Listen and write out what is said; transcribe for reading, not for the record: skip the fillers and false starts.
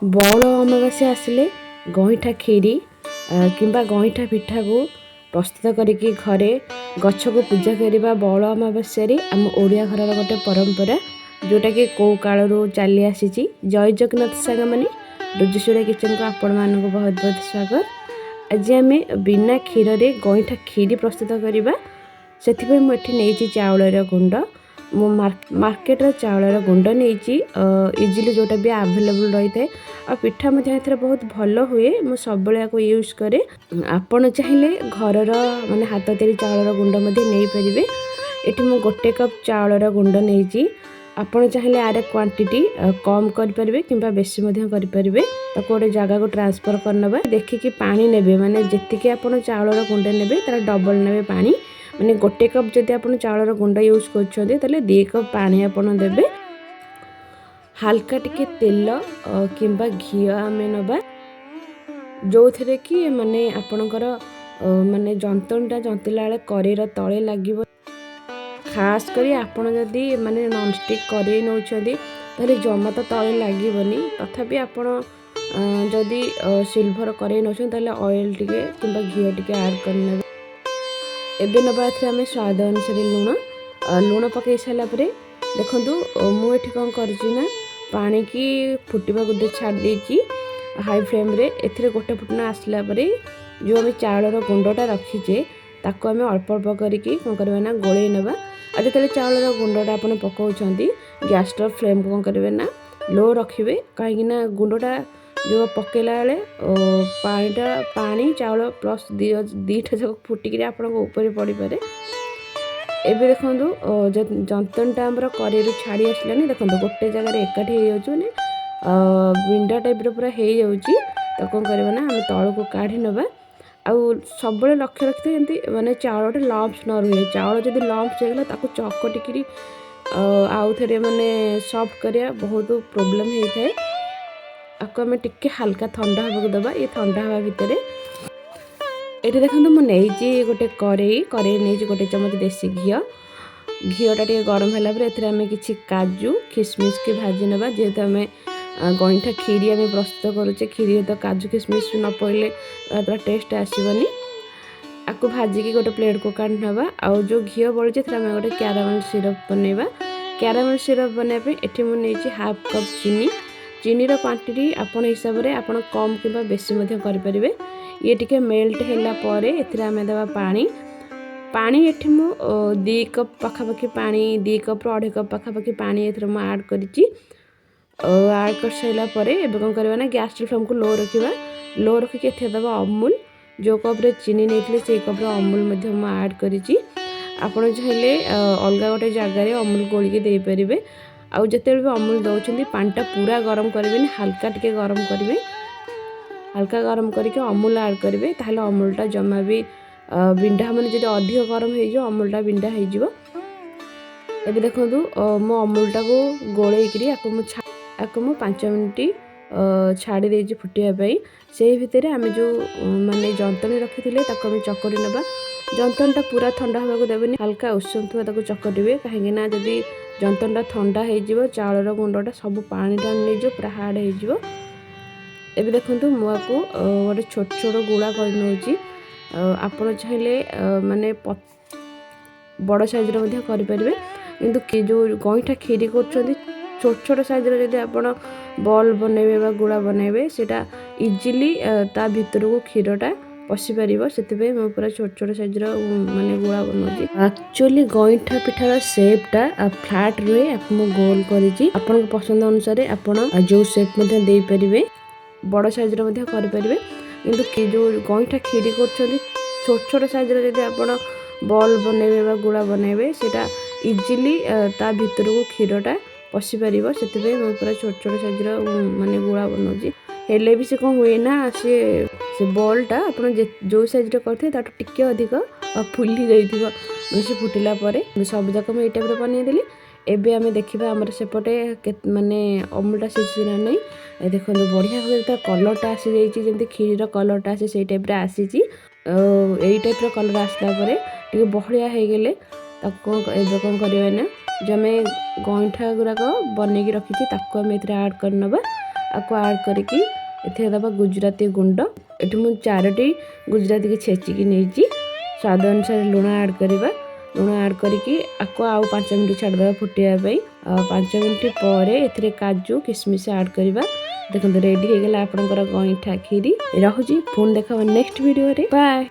बौल अमावास्या आसिले गईठा खीरी किंबा गईठा पिठा को प्रस्तुत करके घरे गछ को पूजा करने बौल अमावास्या आम ओडिया घर गोटे परंपरा जोटा कि कौ काल चली आसी। जय जगन्नाथ सांग मैंने रोजी किचन को आपण मान बहुत बहुत स्वागत। आज आम बिना क्षीर गईठा खीरी प्रस्तुत करवा से मुझे चाउल गुंड मो मार्केट चाउल गुंड नहीं इजिली जोटा भी आवेलेबल रही है और पिठा बहुत भल हुए मु सब यूज करे। आपण चाहिए घर माने हाथ तैयारी चाउल गुंड नहीं पारे। ये मु गोटे कप चाउल गुंड नहीं आपण चाहिए आर क्वांटिटी कम करें कि बेसी करें। गोटे जगह को ट्रांसफर करना देखिकी पानी ने माने जी आप चाउल गुंड ने तार डबल ने पानी माने गोटे कप जदि आप चाउल गुंड यूज कर 2 कप पानी आपन देबे। हाल्का टिके तेल किंबा घी आम नबा जो थे कि माने आपणकर माने जंतनटा जंतिला बेले करेर तले लगे। खास करी आपन जदि माने नॉनस्टिक करे नौछंदी ताले जमा तो तले लागबनी। तथापि आपन जदि सिल्वर करे नौछंदी ताले ऑयल टिके किंबा घी टिके ऐड करने। एबे नबा आम स्वाद अनुसार लुण पकई सारा देखु मुझे कौन करना पानी की फुटवा दे छाड़ देती हाई फ्लेम रे। एथिरे गोटे फुटना आसला जो आम चाउल गुंडा रखीचे ताको आम अल्प अल्प करके कौन करवा ना गोले नवा। और जो चाउल गुंडा आप पकाउछंती गैस फ्लेम को कौन करेंगे ना लो रखिए कहीं गुंडा जो पकेला बेले पानीटा पानी चाउल प्लस दीटा जाक फुटिक ऊपर पड़ पारे। एबे देखो जंतनटा आमर कड़े छाड़ी आसलानी देखो गोटे जगह एकाठी मैंने बिंडा टाइप पूरा हो तो कौन करवा ना आम तल को काढ़ी नवा। आउ सब लक्ष्य रखते जमी माने चाउल लम्प्स न रुए। चाउल जब लम्प्स होगला चकटिकी आउ थे माने सॉफ्ट करिया बहुत प्रोब्लेम होता है। आपको आम टिके हल्का ठंडा हाँ दबा। ये ठंडा हवा भितर ये देखो मुझे गोटे कड़े नहीं गोटे चमच देसी घीटा टे गरम है आम कि काजू किशमिश के भाजी नवा। जेहेतु आम गईठा खीरी आम प्रस्तुत करुचे खीरी तो काजू किशमिश न पड़े तार टेस्ट आसबनी। आपको भाजिकी गोटे प्लेट को काढ़ नवा। आउ जो घी बड़ी आम गोटे क्यारामेल सिरप बनवा। क्यारामेल सिरप बनवाई ये मुझे हाफ कप चीनी क्वांटिटी आपण हिसाब से आप कम कि बेसी करें। ये टिके मेल्ट है आम देवा पानी पानी ये 2 कप पखापाखि पानी 2 कप 2.5 कप पखापाखि पानी ये आड कर ऐड कर सारापर एवं कौन करवा ना गैस फ्लेम को लो रखा। लो रखिक दबा अमूल जो कप्रे चीनी नहीं से कप्रे अमूल ऐड कर चाहिए अलग गोटे जगार अमूल गोलिक दे पारे। आउ जिते भी अमूल दौरान पानीटा पूरा गरम करेंगे हल्का टिके गरम करेंगे हल्का गरम करके अमूल ऐड करेंगे ताहले अमूलटा जमा भी बिंडा मैंने जब अधिक गरम हो अमूलटा बिंडा हो। एबे देखो मो अमूलटा को गोलैकरी आपको मु 5 मिनट छाड़ी देजी फुटाई से भितर आम जो माने जंतनी रखी थे आम चकटी नवा। जंतनटा पूरा ठंडा हाँ देवेनि हल्का उषुम था चकटे कहीं जदि जंतनटा ठंडा हो चाउल गुंडा सब पानी टाण नहीं पूरा हार्ड हो। एबे देखो मुझे गोटे छोट छोट गुड़ा कर आपण चाहिए माने बड़ साइज करें कि जो गईठा खीरी कर छोट छोट साइज जब आप बॉल बनइबे गुड़ा बनइबे सेटा इजिली ता भीतर को क्षीरटा पशि पार से पूरा छोट छोट साइज माने गुड़ा बनाऊँगी। एक्चुअली गईठा पिठार सेपटा फ्लैट रुए आप गोल कर पसंद अनुसार आप जो सेप दे पारे बड़ साइज करें। कि जो गईठा खीरी कर छोट छोट साइज जब आप बॉल बनइबे गुड़ा बनइबे सेटा इजिली ता भीतर को क्षीरटा पशि पार से पूरा छोट छोट साइज माने गुड़ा बनाऊँगी। हेले भी से कौन हुए ना से बॉलटा आप जो साइज करते टिके अधिक फुली जाइए से फुटिला सब जाक मुझे टाइप बनईदेली। एबे आम देखा आमर सेपटे माने अमूलटा सीझी नहीं देखो बढ़िया भाव कलरटा आसी जाइए जमी खीर कलरटा आसे से टाइप आसी यही टाइप कलर आसला बहलिया हो गले कौन करवा ना जो आम गईठा गुराक बनईकी रखी आम एड करनवा। आपको आड करके एथे दबा गुजराती गुंड एठी मु 4टी गुजराती की छेचिकी नेची स्वाद अनुसार लुण ऐड करवा लुण ऐड करके आपको आउ 5 मिनिट छाड़देवा फुटिया 5 मिनिट पर एथिरे काजू किशमिश ऐड करवा देखो रेडी हो गला आपनकर गईठा खीरी रहुजी फोन देखा नेक्स्ट वीडियो रे बाय।